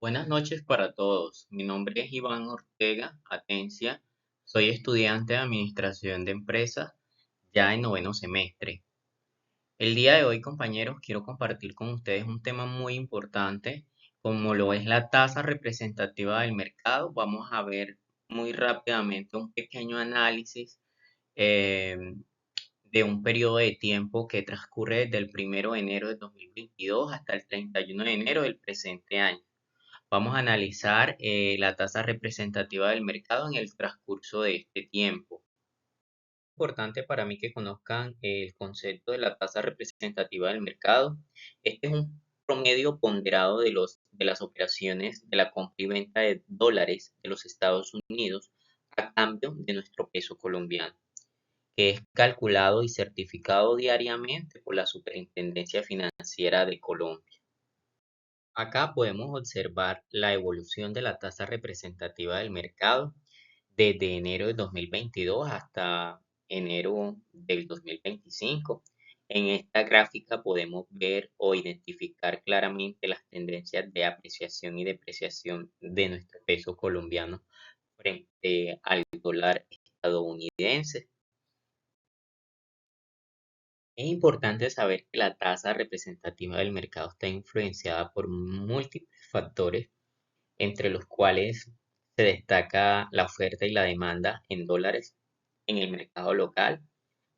Buenas noches para todos. Mi nombre es Iván Ortega Atencia. Soy estudiante de Administración de Empresas ya en noveno semestre. El día de hoy, compañeros, quiero compartir con ustedes un tema muy importante, como lo es la tasa representativa del mercado. Vamos a ver muy rápidamente un pequeño análisis eh, de un periodo de tiempo que transcurre desde el 1 de enero de 2022 hasta el 31 de enero del presente año. Vamos a analizar la tasa representativa del mercado en el transcurso de este tiempo. Es importante para mí que conozcan el concepto de la tasa representativa del mercado. Este es un promedio ponderado de las operaciones de la compra y venta de dólares de los Estados Unidos a cambio de nuestro peso colombiano, que es calculado y certificado diariamente por la Superintendencia Financiera de Colombia. Acá podemos observar la evolución de la tasa representativa del mercado desde enero de 2022 hasta enero del 2025. En esta gráfica podemos ver o identificar claramente las tendencias de apreciación y depreciación de nuestro peso colombiano frente al dólar estadounidense. Es importante saber que la tasa representativa del mercado está influenciada por múltiples factores, entre los cuales se destaca la oferta y la demanda en dólares en el mercado local,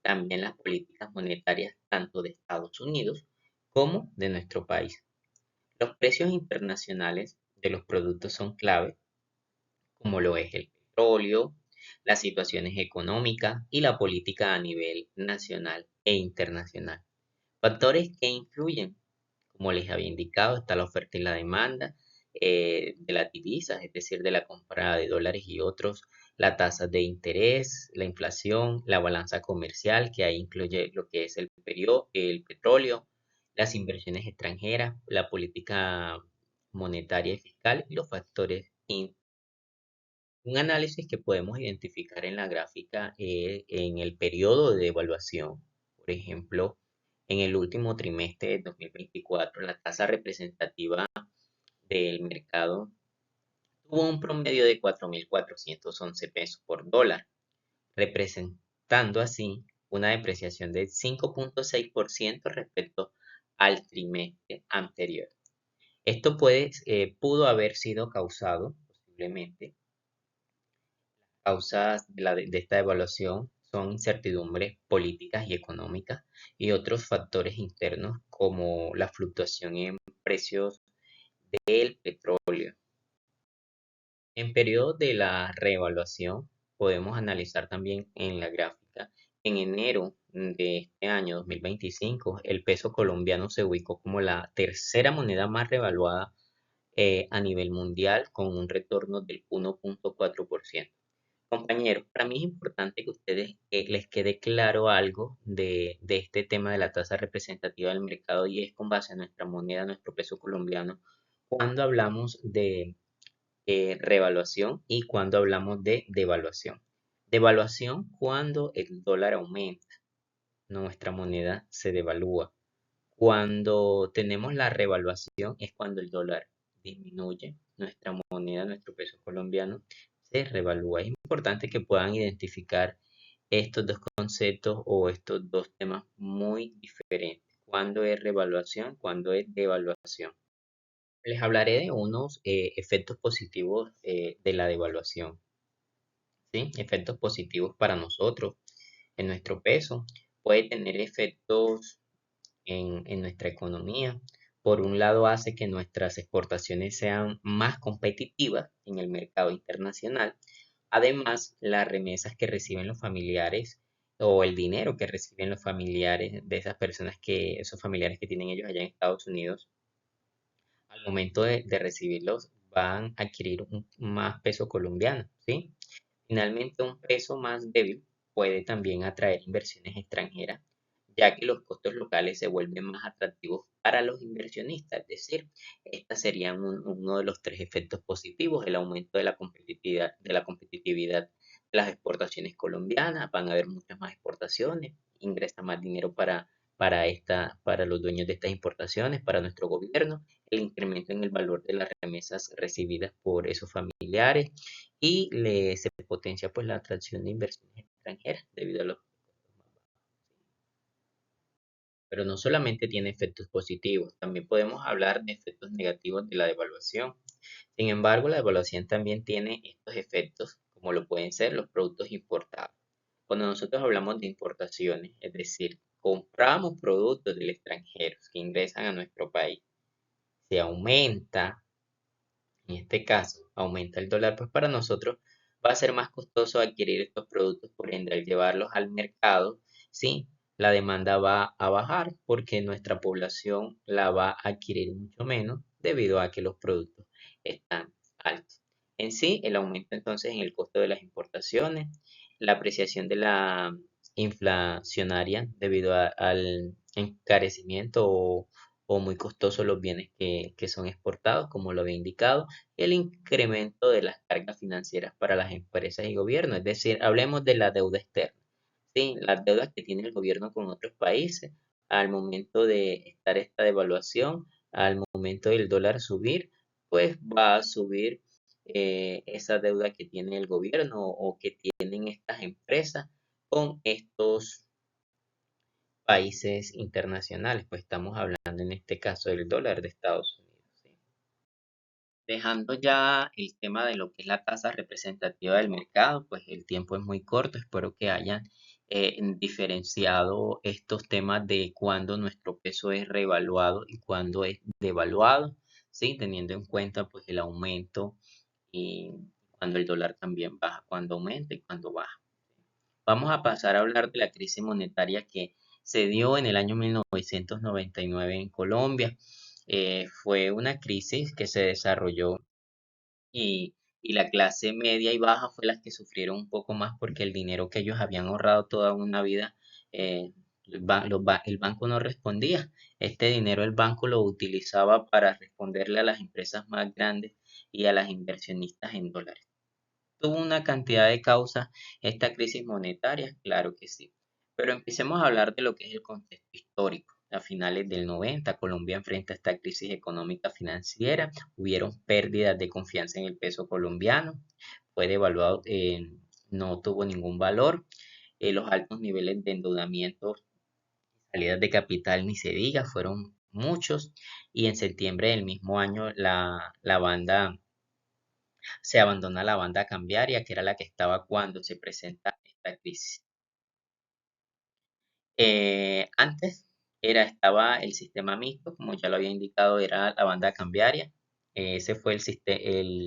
también las políticas monetarias tanto de Estados Unidos como de nuestro país. Los precios internacionales de los productos son clave, como lo es el petróleo, las situaciones económicas y la política a nivel nacional e internacional. Factores que influyen, como les había indicado, está la oferta y la demanda de las divisas, es decir, de la compra de dólares y otros, la tasa de interés, la inflación, la balanza comercial, que ahí incluye lo que es el petróleo, las inversiones extranjeras, la política monetaria y fiscal y los factores. Un análisis que podemos identificar en la gráfica en el periodo de evaluación. Por ejemplo, en el último trimestre de 2024, la tasa representativa del mercado tuvo un promedio de 4.411 pesos por dólar, representando así una depreciación del 5.6% respecto al trimestre anterior. Esto pudo haber sido causado posiblemente. Causas de esta evaluación son incertidumbres políticas y económicas y otros factores internos como la fluctuación en precios del petróleo. En periodo de la reevaluación podemos analizar también en la gráfica. En enero de este año 2025, el peso colombiano se ubicó como la tercera moneda más revaluada a nivel mundial con un retorno del 1.4%. Compañeros, para mí es importante que a ustedes les quede claro algo de este tema de la tasa representativa del mercado y es con base a nuestra moneda, nuestro peso colombiano, cuando hablamos de revaluación y cuando hablamos de devaluación. Devaluación cuando el dólar aumenta, nuestra moneda se devalúa. Cuando tenemos la revaluación es cuando el dólar disminuye, nuestra moneda, nuestro peso colombiano se revalúa. Es importante que puedan identificar estos dos conceptos o estos dos temas muy diferentes. Cuando es revaluación, cuando es devaluación. Les hablaré de unos efectos positivos de la devaluación, ¿sí? Efectos positivos para nosotros en nuestro peso. Puede tener efectos en nuestra economía. Por un lado, hace que nuestras exportaciones sean más competitivas en el mercado internacional. Además, las remesas que reciben los familiares o el dinero que reciben los familiares de esas personas esos familiares que tienen ellos allá en Estados Unidos, al momento de recibirlos, van a adquirir más peso colombiano, ¿sí? Finalmente, un peso más débil puede también atraer inversiones extranjeras, ya que los costos locales se vuelven más atractivos para los inversionistas. Es decir, estos serían uno de los tres efectos positivos: el aumento de la competitividad de las exportaciones colombianas, van a haber muchas más exportaciones, ingresa más dinero para para los dueños de estas importaciones, para nuestro gobierno, el incremento en el valor de las remesas recibidas por esos familiares y se potencia pues la atracción de inversiones extranjeras debido a los. Pero no solamente tiene efectos positivos, también podemos hablar de efectos negativos de la devaluación. Sin embargo, la devaluación también tiene estos efectos, como lo pueden ser los productos importados. Cuando nosotros hablamos de importaciones, es decir, compramos productos del extranjero que ingresan a nuestro país, se aumenta, en este caso, aumenta el dólar, pues para nosotros va a ser más costoso adquirir estos productos, por ende, al llevarlos al mercado, sí, la demanda va a bajar porque nuestra población la va a adquirir mucho menos debido a que los productos están altos. En sí, el aumento entonces en el costo de las importaciones, la apreciación de la inflacionaria debido al encarecimiento o muy costosos los bienes que son exportados, como lo había indicado, el incremento de las cargas financieras para las empresas y gobiernos, es decir, hablemos de la deuda externa, ¿sí? Las deudas que tiene el gobierno con otros países al momento de estar esta devaluación, al momento del dólar subir, pues va a subir esa deuda que tiene el gobierno o que tienen estas empresas con estos países internacionales, pues estamos hablando en este caso del dólar de Estados Unidos, ¿sí? Dejando ya el tema de lo que es la tasa representativa del mercado, pues el tiempo es muy corto, espero que hayan diferenciado estos temas de cuándo nuestro peso es reevaluado y cuándo es devaluado, ¿sí? Teniendo en cuenta pues el aumento y cuando el dólar también baja, cuando aumenta y cuando baja. Vamos a pasar a hablar de la crisis monetaria que se dio en el año 1999 en Colombia. Fue una crisis que se desarrolló y la clase media y baja fue las que sufrieron un poco más porque el dinero que ellos habían ahorrado toda una vida, el banco no respondía. Este dinero el banco lo utilizaba para responderle a las empresas más grandes y a las inversionistas en dólares. ¿Tuvo una cantidad de causas esta crisis monetaria? Claro que sí. Pero empecemos a hablar de lo que es el contexto histórico. A finales del 90, Colombia enfrenta esta crisis económica financiera. Hubieron pérdidas de confianza en el peso colombiano. Fue devaluado, no tuvo ningún valor. Los altos niveles de endeudamiento, salidas de capital, ni se diga, fueron muchos. Y en septiembre del mismo año, la banda se abandona la banda cambiaria, que era la que estaba cuando se presenta esta crisis. Antes estaba el sistema mixto, como ya lo había indicado, era la banda cambiaria. Ese fue el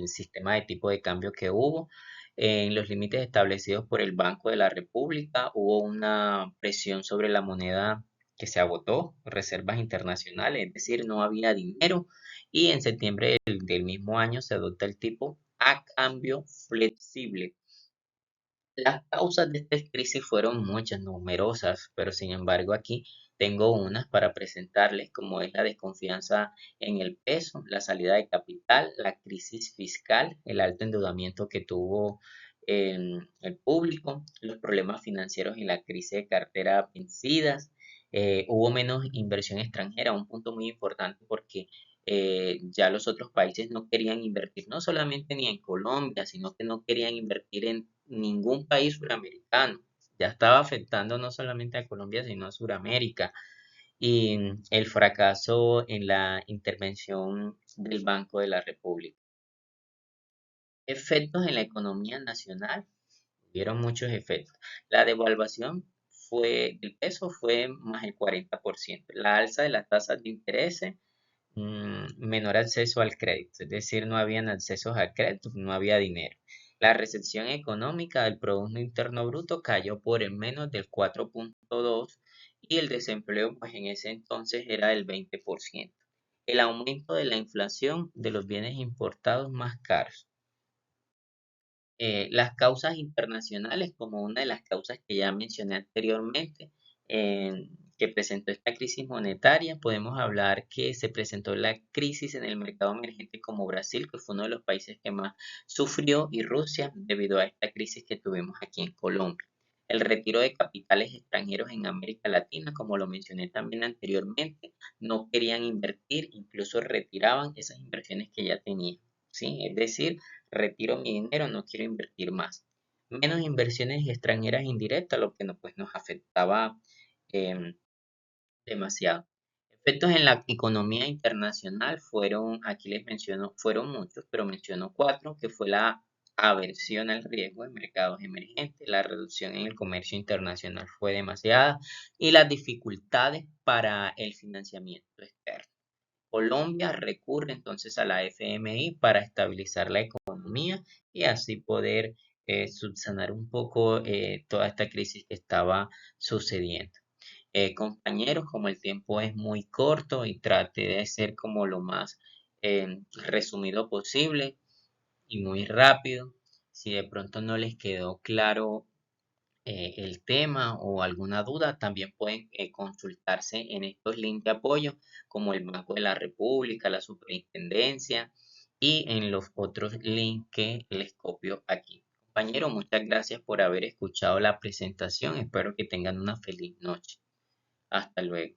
sistema de tipo de cambio que hubo. En los límites establecidos por el Banco de la República hubo una presión sobre la moneda que se agotó, reservas internacionales, es decir, no había dinero. Y en septiembre del mismo año se adopta el tipo a cambio flexible. Las causas de esta crisis fueron muchas, numerosas, pero sin embargo aquí tengo unas para presentarles, como es la desconfianza en el peso, la salida de capital, la crisis fiscal, el alto endeudamiento que tuvo el público, los problemas financieros y la crisis de cartera vencidas. Hubo menos inversión extranjera, un punto muy importante porque ya los otros países no querían invertir, no solamente ni en Colombia, sino que no querían invertir en ningún país suramericano. Ya estaba afectando no solamente a Colombia, sino a Suramérica. Y el fracaso en la intervención del Banco de la República. Efectos en la economía nacional. Hubieron muchos efectos. La devaluación del peso fue más del 40%. La alza de las tasas de interés, menor acceso al crédito, es decir, no habían accesos al crédito, no había dinero. La recesión económica del Producto Interno Bruto cayó por en menos del 4.2 y el desempleo pues en ese entonces era del 20%. El aumento de la inflación de los bienes importados más caros. Las causas internacionales, como una de las causas que ya mencioné anteriormente, que presentó esta crisis monetaria, podemos hablar que se presentó la crisis en el mercado emergente como Brasil, que fue uno de los países que más sufrió, y Rusia, debido a esta crisis que tuvimos aquí en Colombia. El retiro de capitales extranjeros en América Latina, como lo mencioné también anteriormente, no querían invertir, incluso retiraban esas inversiones que ya tenían, ¿sí? Es decir, retiro mi dinero, no quiero invertir más. Menos inversiones extranjeras indirectas, lo que no, pues, nos afectaba em, demasiado. Efectos en la economía internacional fueron, aquí les menciono, fueron muchos, pero menciono cuatro, que fue la aversión al riesgo de mercados emergentes, la reducción en el comercio internacional fue demasiada y las dificultades para el financiamiento externo. Colombia recurre entonces a la FMI para estabilizar la economía y así poder subsanar un poco toda esta crisis que estaba sucediendo. Compañeros, como el tiempo es muy corto y traté de ser como lo más resumido posible y muy rápido. Si de pronto no les quedó claro el tema o alguna duda, también pueden consultarse en estos links de apoyo como el Banco de la República, la Superintendencia y en los otros links que les copio aquí. Compañero, muchas gracias por haber escuchado la presentación. Espero que tengan una feliz noche. Hasta luego.